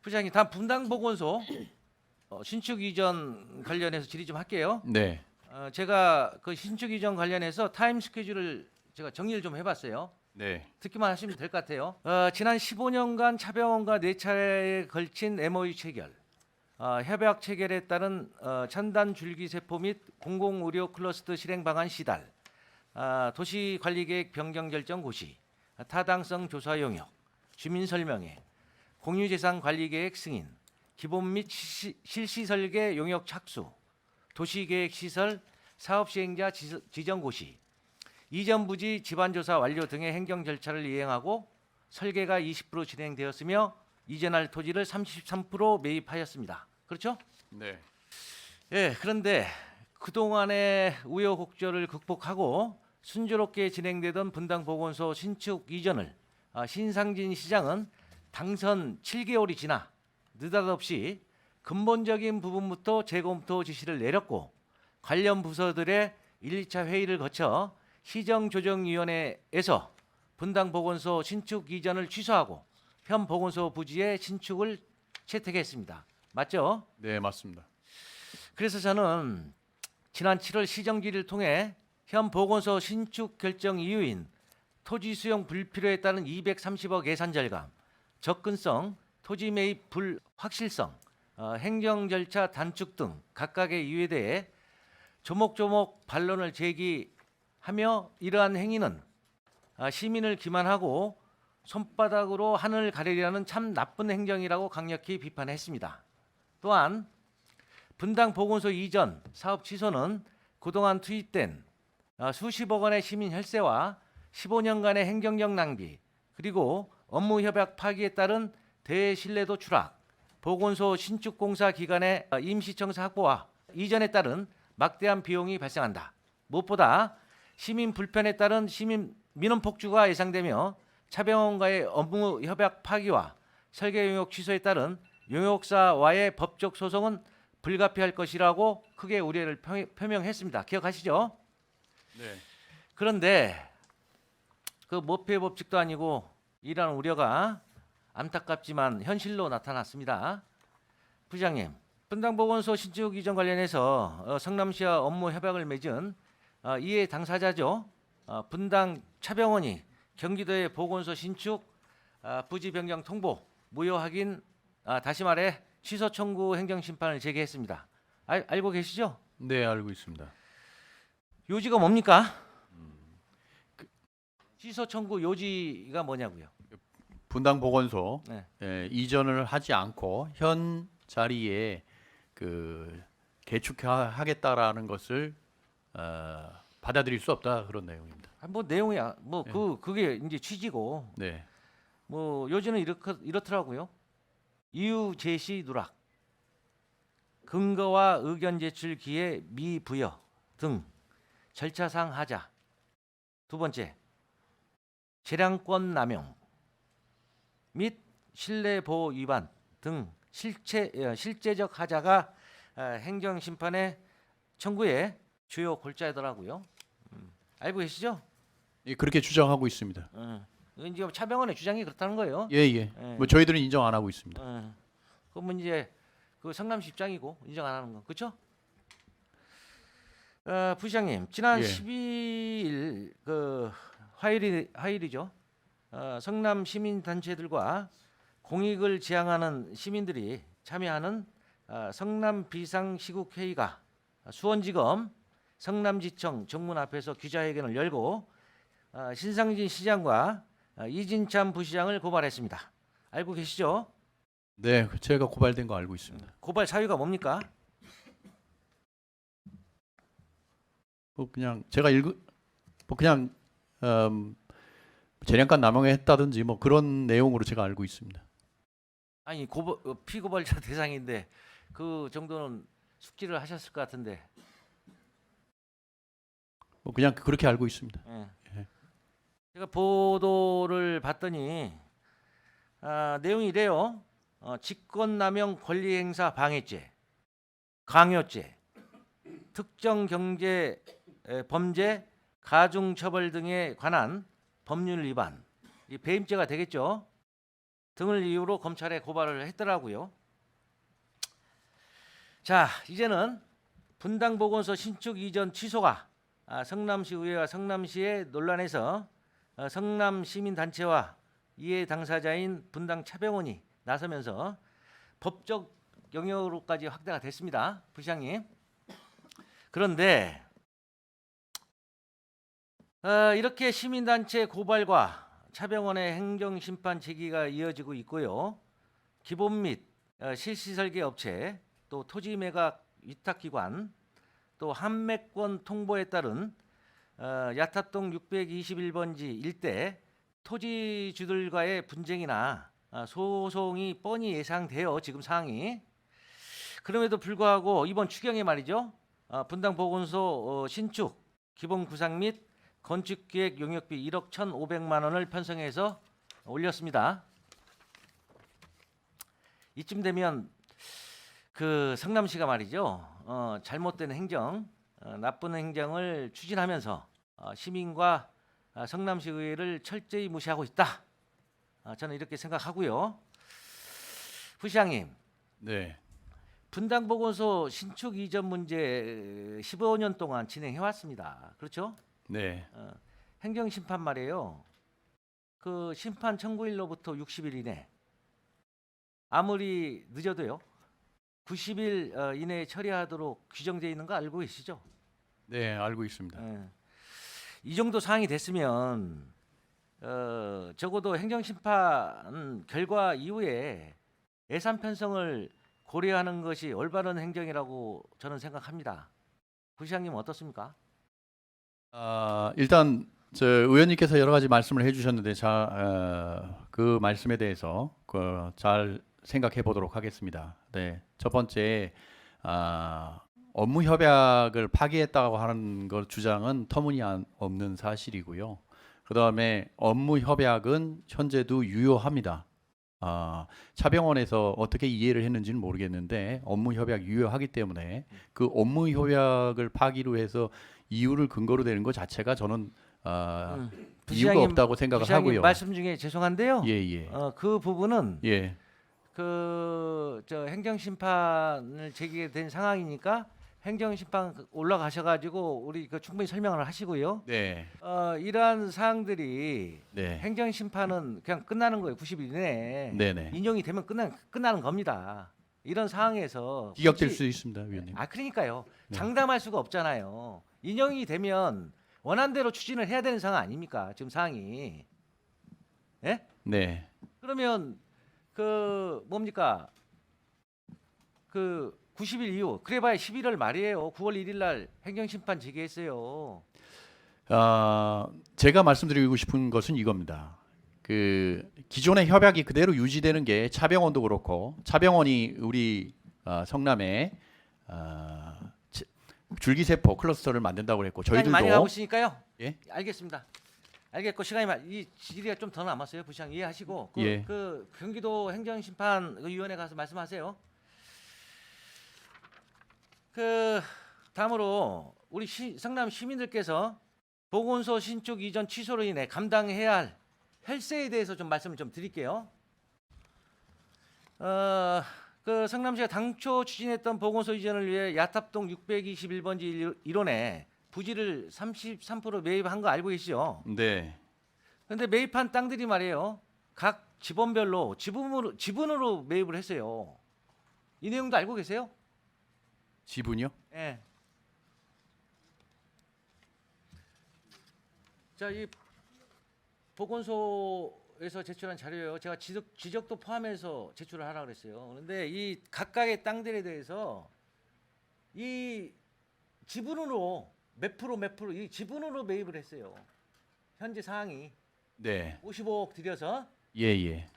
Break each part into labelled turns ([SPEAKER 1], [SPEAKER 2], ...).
[SPEAKER 1] 부장님, 다음 분당 보건소 신축 이전 관련해서 질의 좀 할게요.
[SPEAKER 2] 네.
[SPEAKER 1] 제가 그 신축 이전 관련해서 타임 스케줄을 제가 정리를 좀 해봤어요.
[SPEAKER 2] 네.
[SPEAKER 1] 듣기만 하시면 될 것 같아요. 지난 15년간 차병원과 4차례에 걸친 MOU 체결, 협약 체결에 따른 첨단 줄기세포 및 공공의료 클러스터 실행 방안 시달, 도시관리계획 변경 결정 고시, 타당성 조사 용역, 주민 설명회, 공유재산 관리계획 승인, 기본 및 실시 설계 용역 착수, 도시계획 시설 사업 시행자 지정 고시, 이전 부지 집안조사 완료 등의 행정 절차를 이행하고 설계가 20% 진행되었으며 이전할 토지를 33% 매입하였습니다. 그렇죠?
[SPEAKER 2] 네.
[SPEAKER 1] 예, 그런데 그동안의 우여곡절을 극복하고 순조롭게 진행되던 분당 보건소 신축 이전을 신상진 시장은 당선 7개월이 지나 느닷없이 근본적인 부분부터 재검토 지시를 내렸고 관련 부서들의 1, 2차 회의를 거쳐 시정조정위원회에서 분당 보건소 신축 이전을 취소하고 현 보건소 부지의 신축을 채택했습니다. 맞죠?
[SPEAKER 2] 네, 맞습니다.
[SPEAKER 1] 그래서 저는 지난 7월 시정질의를 통해 현 보건소 신축 결정 이유인 토지 수용 불필요에 따른 230억 예산 절감, 접근성, 토지 매입 불확실성, 행정 절차 단축 등 각각의 이유에 대해 조목조목 반론을 제기하며 이러한 행위는 시민을 기만하고 손바닥으로 하늘 가리려는 참 나쁜 행정이라고 강력히 비판했습니다. 또한 분당 보건소 이전 사업 취소는 그동안 투입된 수십억 원의 시민 혈세와 15년간의 행정력 낭비 그리고 업무 협약 파기에 따른 대신뢰도 추락, 보건소 신축 공사 기간의 임시청사 확보와 이전에 따른 막대한 비용이 발생한다. 무엇보다 시민 불편에 따른 시민 민원 폭주가 예상되며 차병원과의 업무 협약 파기와 설계 용역 취소에 따른 용역사와의 법적 소송은 불가피할 것이라고 크게 우려를 표명했습니다. 기억하시죠?
[SPEAKER 2] 네.
[SPEAKER 1] 그런데 그 모피의 법칙도 아니고 이러한 우려가 안타깝지만 현실로 나타났습니다. 부장님, 분당보건소 신축 이전 관련해서 성남시와 업무 협약을 맺은 이해 당사자죠. 분당 차병원이 경기도의 보건소 신축 부지 변경 통보 무효 확인 다시 말해 취소 청구 행정 심판을 제기했습니다. 알고 계시죠?
[SPEAKER 2] 네, 알고 있습니다.
[SPEAKER 1] 요지가 뭡니까? 취소 청구 요지가 뭐냐고요?
[SPEAKER 2] 분당 보건소
[SPEAKER 1] 네.
[SPEAKER 2] 이전을 하지 않고 현 자리에 그 개축하겠다라는 것을 받아들일 수 없다 그런 내용입니다.
[SPEAKER 1] 뭐 내용이야. 뭐
[SPEAKER 2] 네.
[SPEAKER 1] 그게 이제 취지고
[SPEAKER 2] 네.
[SPEAKER 1] 뭐 요지는 이렇더라고요. 이유 제시 누락, 근거와 의견 제출 기회 미부여 등 절차상 하자. 두 번째, 재량권 남용 및 신뢰 보호 위반 등 실제적 하자가 행정 심판의 청구의 주요 골자더라고요. 알고 계시죠?
[SPEAKER 2] 예, 그렇게 주장하고 있습니다.
[SPEAKER 1] 이제 차병원의 주장이 그렇다는 거예요.
[SPEAKER 2] 예, 예. 뭐 저희들은 인정 안 하고 있습니다.
[SPEAKER 1] 그러면 이제 그 성남시 입장이고 인정 안 하는 거, 그렇죠? 부시장님, 지난
[SPEAKER 2] 예.
[SPEAKER 1] 12일 그 화요일이죠. 성남 시민 단체들과 공익을 지향하는 시민들이 참여하는 성남 비상 시국 회의가 수원지검 성남지청 정문 앞에서 기자회견을 열고 신상진 시장과 이진참 부시장을 고발했습니다. 알고 계시죠?
[SPEAKER 2] 네, 제가 고발된 거 알고 있습니다.
[SPEAKER 1] 고발 사유가 뭡니까?
[SPEAKER 2] 뭐 그냥 제가 뭐 그냥 재량권 남용했다든지 뭐 그런 내용으로 제가 알고 있습니다.
[SPEAKER 1] 아니 피고발자 대상인데 그 정도는 숙지를 하셨을 것 같은데.
[SPEAKER 2] 뭐 그냥 그렇게 알고 있습니다.
[SPEAKER 1] 예. 제가 보도를 봤더니 내용이 이래요. 직권남용 권리행사 방해죄, 강요죄, 특정 경제 범죄, 가중처벌 등에 관한 법률 위반, 이 배임죄가 되겠죠. 등을 이유로 검찰에 고발을 했더라고요. 자, 이제는 분당 보건소 신축 이전 취소가 성남시 의회와 성남시의 논란에서 성남 시민단체와 이해 당사자인 분당 차병원이 나서면서 법적 영역으로까지 확대가 됐습니다. 부시장님. 그런데 이렇게 시민단체 고발과 차병원의 행정심판 제기가 이어지고 있고요. 기본 및 실시설계 업체, 또 토지매각 위탁기관, 또 한매권 통보에 따른 야탑동 621번지 일대 토지주들과의 분쟁이나 소송이 뻔히 예상돼요. 지금 상황이. 그럼에도 불구하고 이번 추경에 말이죠. 분당 보건소 신축 기본 구상 및 건축기획 용역비 1억 1,500만 원을 편성해서 올렸습니다. 이쯤 되면 그 성남시가 말이죠. 잘못된 행정, 나쁜 행정을 추진하면서 시민과 성남시 의회를 철저히 무시하고 있다. 저는 이렇게 생각하고요. 부시장님,
[SPEAKER 2] 네.
[SPEAKER 1] 분당 보건소 신축 이전 문제 15년 동안 진행해 왔습니다. 그렇죠?
[SPEAKER 2] 네.
[SPEAKER 1] 행정심판 말이에요. 그 심판 청구일로부터 60일 이내, 아무리 늦어도요 90일 이내에 처리하도록 규정되어 있는 거 알고 계시죠?
[SPEAKER 2] 네, 알고 있습니다.
[SPEAKER 1] 이 정도 사항이 됐으면 적어도 행정심판 결과 이후에 예산 편성을 고려하는 것이 올바른 행정이라고 저는 생각합니다. 부시장님 어떻습니까?
[SPEAKER 2] 일단 저 의원님께서 여러 가지 말씀을 해주셨는데 그 말씀에 대해서 잘 생각해 보도록 하겠습니다. 네, 첫 번째 업무 협약을 파기했다고 하는 것 주장은 터무니없는 사실이고요. 그 다음에 업무 협약은 현재도 유효합니다. 차병원에서 어떻게 이해를 했는지는 모르겠는데 업무 협약 유효하기 때문에 그 업무 협약을 파기로 해서 이유를 근거로 되는 것 자체가 저는 이유가 없다고 생각을
[SPEAKER 1] 부시장님
[SPEAKER 2] 하고요.
[SPEAKER 1] 말씀 중에 죄송한데요.
[SPEAKER 2] 예.
[SPEAKER 1] 그 부분은
[SPEAKER 2] 예.
[SPEAKER 1] 저 행정심판을 제기된 상황이니까 행정심판 올라가셔가지고 우리 충분히 설명을 하시고요.
[SPEAKER 2] 네.
[SPEAKER 1] 이러한 사항들이
[SPEAKER 2] 네.
[SPEAKER 1] 행정심판은 그냥 끝나는 거예요. 90일 이내에
[SPEAKER 2] 네네.
[SPEAKER 1] 인용이 되면 끝나는 겁니다. 이런 상황에서
[SPEAKER 2] 기각될
[SPEAKER 1] 굳이-
[SPEAKER 2] 수 있습니다, 위원님.
[SPEAKER 1] 그러니까요.
[SPEAKER 2] 네.
[SPEAKER 1] 장담할 수가 없잖아요. 인용이 되면 원안대로 추진을 해야 되는 상황 아닙니까? 지금 상황이. 예?
[SPEAKER 2] 네.
[SPEAKER 1] 그러면 그 뭡니까? 그 90일 이후 그래봐야 11월 말이에요. 9월 1일 날 행정심판 제기했어요.
[SPEAKER 2] 제가 말씀드리고 싶은 것은 이겁니다. 그 기존의 협약이 그대로 유지되는 게 차병원도 그렇고 차병원이 우리 성남에 줄기세포 클러스터를 만든다고 했고
[SPEAKER 1] 시간이
[SPEAKER 2] 저희들도
[SPEAKER 1] 많이 가고 있으니까요.
[SPEAKER 2] 예?
[SPEAKER 1] 알겠습니다. 알겠고 이 질의가 좀 더 남았어요. 부시장 이해하시고
[SPEAKER 2] 예.
[SPEAKER 1] 그 경기도 행정심판위원회 가서 말씀하세요. 그 다음으로 우리 성남 시민들께서 보건소 신축 이전 취소로 인해 감당해야 할 혈세에 대해서 좀 말씀을 좀 드릴게요. 그 성남시가 당초 추진했던 보건소 이전을 위해 야탑동 621번지 1원에 부지를 33% 매입한 거 알고 계시죠?
[SPEAKER 2] 네.
[SPEAKER 1] 그런데 매입한 땅들이 말이에요. 각 지번별로 지분으로 매입을 했어요. 이 내용도 알고 계세요?
[SPEAKER 2] 지분이요?
[SPEAKER 1] 예. 자, 이 보건소에서 제출한 자료예요. 제가 지적도 포함해서 제출을 하라 그랬어요. 그런데 이 각각의 땅들에 대해서 이 지분으로 몇 프로 이 지분으로 매입을 했어요. 현재 상황이
[SPEAKER 2] 네.
[SPEAKER 1] 55억 들여서
[SPEAKER 2] 예.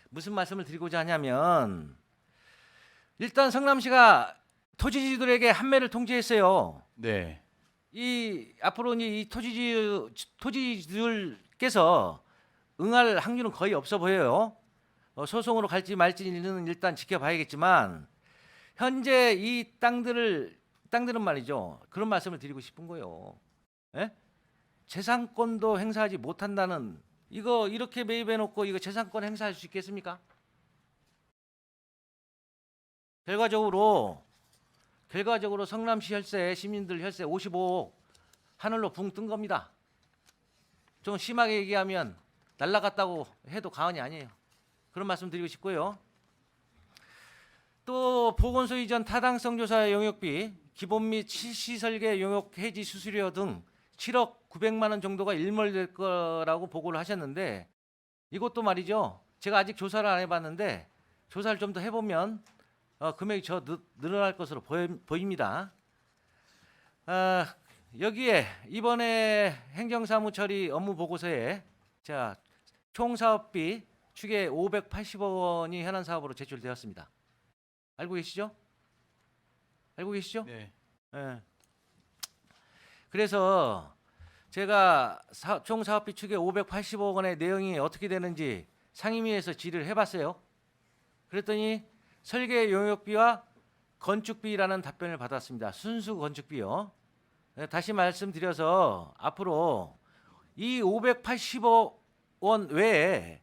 [SPEAKER 1] 무슨 말씀을 드리고자 하냐면 일단 성남시가 토지주들에게 한매를 통지했어요.
[SPEAKER 2] 네.
[SPEAKER 1] 앞으로 이 토지주들께서 응할 확률은 거의 없어 보여요. 소송으로 갈지 말지는 일단 지켜봐야겠지만 현재 이 땅들은 말이죠. 그런 말씀을 드리고 싶은 거예요. 예? 재산권도 행사하지 못한다는 이거 이렇게 매입해 놓고 이거 재산권 행사할 수 있겠습니까? 결과적으로 성남시 혈세, 시민들 혈세 55억 하늘로 붕 뜬 겁니다. 좀 심하게 얘기하면 날라갔다고 해도 과언이 아니에요. 그런 말씀 드리고 싶고요. 또 보건소 이전 타당성 조사 용역비, 기본 및 실시설계 용역 해지 수수료 등 7억 900만 원 정도가 일몰될 거라고 보고를 하셨는데, 이것도 말이죠. 제가 아직 조사를 안 해봤는데 조사를 좀 더 해보면 금액이 늘어날 것으로 보입니다. 여기에 이번에 행정사무 처리 업무 보고서에 총 사업비 추계 580억 원이 현안 사업으로 제출되었습니다. 알고 계시죠? 알고 계시죠?
[SPEAKER 2] 네.
[SPEAKER 1] 예. 그래서 제가 총 사업비 추계 580억 원의 내용이 어떻게 되는지 상임위에서 질의를 해봤어요. 그랬더니 설계 용역비와 건축비라는 답변을 받았습니다. 순수 건축비요. 다시 말씀드려서 앞으로 이 580억 원 외에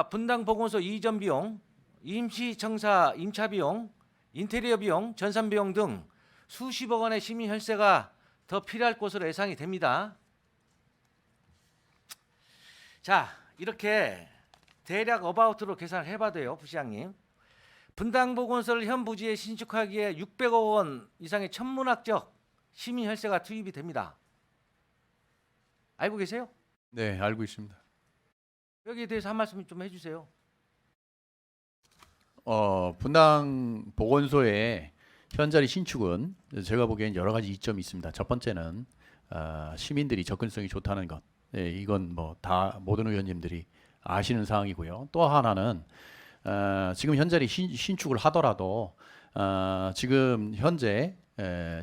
[SPEAKER 1] 분당 보건소 이전 비용, 임시청사 임차 비용, 인테리어 비용, 전산 비용 등 수십억 원의 시민 혈세가 더 필요할 것으로 예상이 됩니다. 자, 이렇게 대략 어바웃으로 계산을 해봐도요, 부시장님. 분당 보건소를 현 부지에 신축하기에 600억 원 이상의 천문학적 시민 혈세가 투입이 됩니다. 알고 계세요?
[SPEAKER 2] 네, 알고 있습니다.
[SPEAKER 1] 여기에 대해서 한 말씀 좀 해주세요.
[SPEAKER 2] 분당 보건소의 현자리 신축은 제가 보기엔 여러 가지 이점이 있습니다. 첫 번째는 시민들이 접근성이 좋다는 것. 네, 이건 뭐 다 모든 의원님들이 아시는 사항이고요. 또 하나는 지금 현자리 신축을 하더라도 지금 현재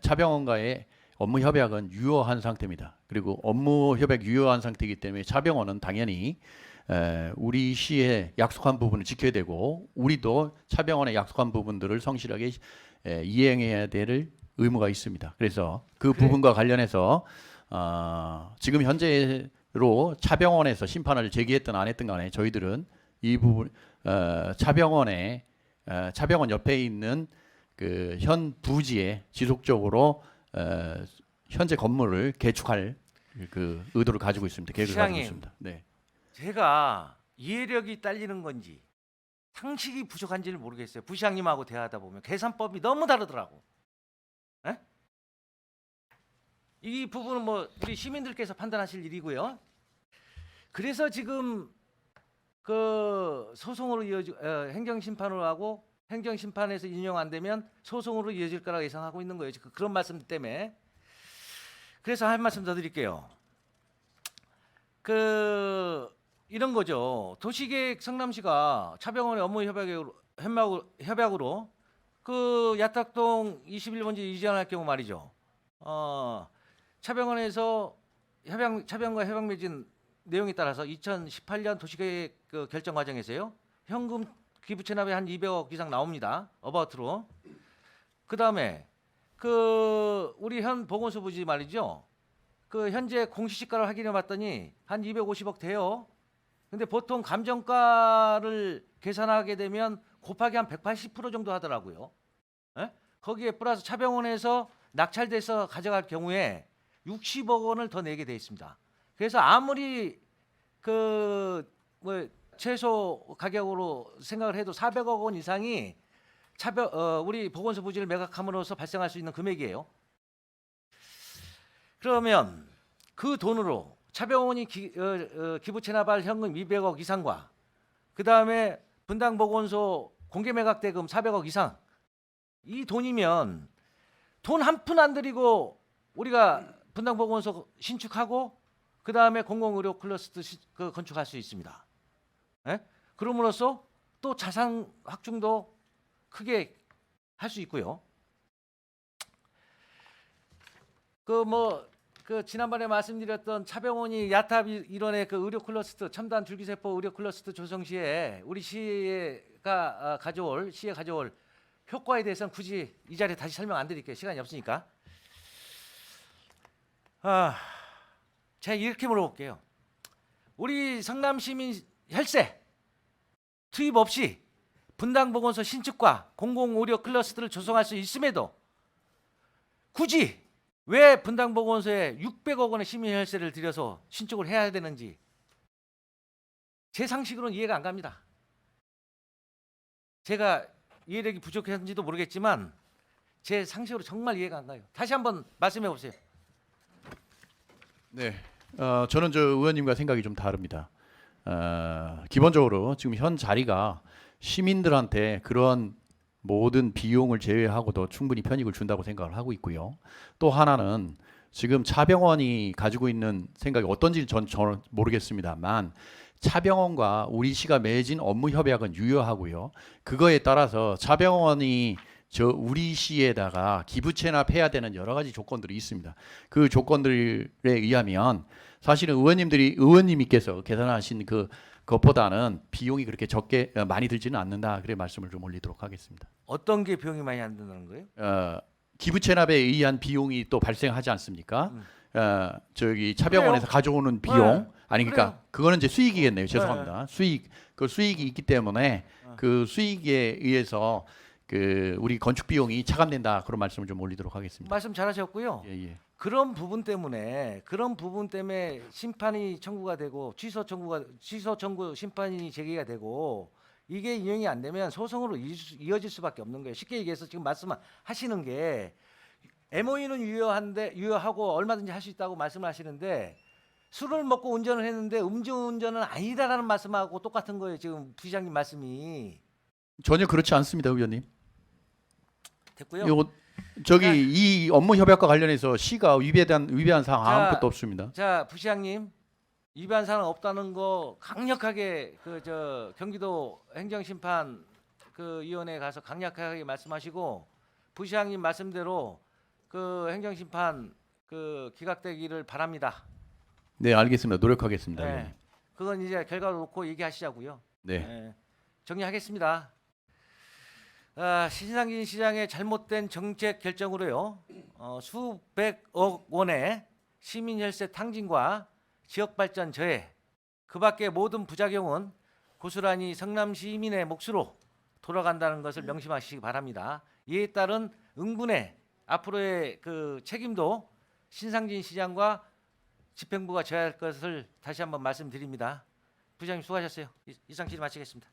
[SPEAKER 2] 차병원과의 업무 협약은 유효한 상태입니다. 그리고 업무 협약 유효한 상태이기 때문에 차병원은 당연히 우리 시에 약속한 부분을 지켜야 되고, 우리도 차병원에 약속한 부분들을 성실하게 이행해야 될 의무가 있습니다. 그래서 그 부분과 관련해서 지금 현재로 차병원에서 심판을 제기했든 안 했든 간에 저희들은 이 부분 차병원 옆에 있는 그 현 부지에 지속적으로 현재 건물을 개축할 그 의도를 가지고 있습니다. 계획을 가지고
[SPEAKER 1] 시장님.
[SPEAKER 2] 있습니다. 네.
[SPEAKER 1] 제가 이해력이 딸리는 건지 상식이 부족한지를 모르겠어요. 부시장님하고 대화하다 보면 계산법이 너무 다르더라고. 에? 이 부분은 뭐 우리 시민들께서 판단하실 일이고요. 그래서 지금 그 소송으로 행정심판으로 하고, 행정심판에서 인용 안 되면 소송으로 이어질 거라고 예상하고 있는 거예요. 지금 그런 말씀 때문에. 그래서 한 말씀 더 드릴게요. 이런 거죠. 도시계획 성남시가 차병원의 업무 협약으로 그 야탁동 21번지 이전할 경우 말이죠. 차병원에서 차병과 협약 맺은 내용에 따라서 2018년 도시계획 그 결정 과정에서요, 현금 기부 체납이 한 200억 이상 나옵니다. 어바웃으로. 그 다음에 우리 현 보건소 부지 말이죠. 현재 공시지가를 확인해 봤더니 한 250억 돼요. 근데 보통 감정가를 계산하게 되면 곱하기 한 180% 정도 하더라고요. 에? 거기에 플러스 차병원에서 낙찰돼서 가져갈 경우에 60억 원을 더 내게 돼 있습니다. 그래서 아무리 최소 가격으로 생각을 해도 400억 원 이상이 우리 보건소 부지를 매각함으로써 발생할 수 있는 금액이에요. 그러면 그 돈으로 차병원이 기부 체납할 현금 200억 이상과 그 다음에 분당 보건소 공개 매각 대금 400억 이상, 이 돈이면 돈 한 푼 안 들이고 우리가 분당 보건소 신축하고 그 다음에 공공의료 클러스터 건축할 수 있습니다. 예? 그럼으로써 또 자산 확충도 크게 할 수 있고요. 지난번에 말씀드렸던 차병원이 야탑 일원의 의료 클러스터, 첨단 줄기세포 의료 클러스터 조성 시에 우리 시가 가져올 효과에 대해서는 굳이 이 자리에 다시 설명 안 드릴게요. 시간이 없으니까. 제가 이렇게 물어볼게요. 우리 성남 시민 혈세 투입 없이 분당 보건소 신축과 공공의료 클러스터를 조성할 수 있음에도 굳이 왜 분당 보건소에 600억 원의 시민 혈세를 들여서 신축을 해야 되는지 제 상식으로는 이해가 안 갑니다. 제가 이해력이 부족한지도 모르겠지만 제 상식으로 정말 이해가 안 가요. 다시 한번 말씀해 보세요.
[SPEAKER 2] 네, 저는 저 의원님과 생각이 좀 다릅니다. 기본적으로 지금 현 자리가 시민들한테 그런 모든 비용을 제외하고도 충분히 편익을 준다고 생각을 하고 있고요. 또 하나는 지금 차병원이 가지고 있는 생각이 어떤지 저는 모르겠습니다만 차병원과 우리 시가 맺은 업무 협약은 유효하고요. 그거에 따라서 차병원이 저 우리 시에다가 기부 체납해야 되는 여러 가지 조건들이 있습니다. 그 조건들에 의하면 사실은 의원님께서 계산하신 그것보다는 비용이 그렇게 적게 많이 들지는 않는다. 그래 말씀을 좀 올리도록 하겠습니다.
[SPEAKER 1] 어떤 게 비용이 많이 안 드는 거예요?
[SPEAKER 2] 기부 체납에 의한 비용이 또 발생하지 않습니까? 저기 차병원에서
[SPEAKER 1] 그래요.
[SPEAKER 2] 가져오는 비용 아니 그러니까
[SPEAKER 1] 그래요.
[SPEAKER 2] 그거는 이제 수익이겠네요. 죄송합니다. 수익이 있기 때문에 그 수익에 의해서 그 우리 건축 비용이 차감된다 그런 말씀을 좀 올리도록 하겠습니다.
[SPEAKER 1] 말씀 잘하셨고요.
[SPEAKER 2] 예.
[SPEAKER 1] 그런 부분 때문에 심판이 청구가 되고 취소 청구 심판이 제기가 되고 이게 인용이 안 되면 소송으로 이어질 수밖에 없는 거예요. 쉽게 얘기해서 지금 말씀하시는 게 MOU는 유효하고 얼마든지 할 수 있다고 말씀하시는데 술을 먹고 운전을 했는데 음주운전은 아니다라는 말씀하고 똑같은 거예요. 지금 부시장님 말씀이.
[SPEAKER 2] 전혀 그렇지 않습니다, 의원님.
[SPEAKER 1] 됐고요.
[SPEAKER 2] 요거 저기 이 업무 협약과 관련해서 시가 위배한 사항
[SPEAKER 1] 자,
[SPEAKER 2] 아무것도 없습니다.
[SPEAKER 1] 자, 부시장님 위반 사항 없다는 거 강력하게 경기도 행정심판 위원회에 가서 강력하게 말씀하시고 부시장님 말씀대로 행정심판 기각되기를 바랍니다.
[SPEAKER 2] 네, 알겠습니다. 노력하겠습니다. 의원님.
[SPEAKER 1] 네. 그건 이제 결과를 놓고 얘기하시자고요.
[SPEAKER 2] 네.
[SPEAKER 1] 네. 정리하겠습니다. 신상진 시장의 잘못된 정책 결정으로요. 수백억 원의 시민 혈세 탕진과 지역 발전 저해, 그밖의 모든 부작용은 고스란히 성남 시민의 몫으로 돌아간다는 것을 명심하시기 바랍니다. 이에 따른 응분의 앞으로의 책임도 신상진 시장과 집행부가 져야 할 것을 다시 한번 말씀드립니다. 부장님 수고하셨어요. 이상 질의 마치겠습니다.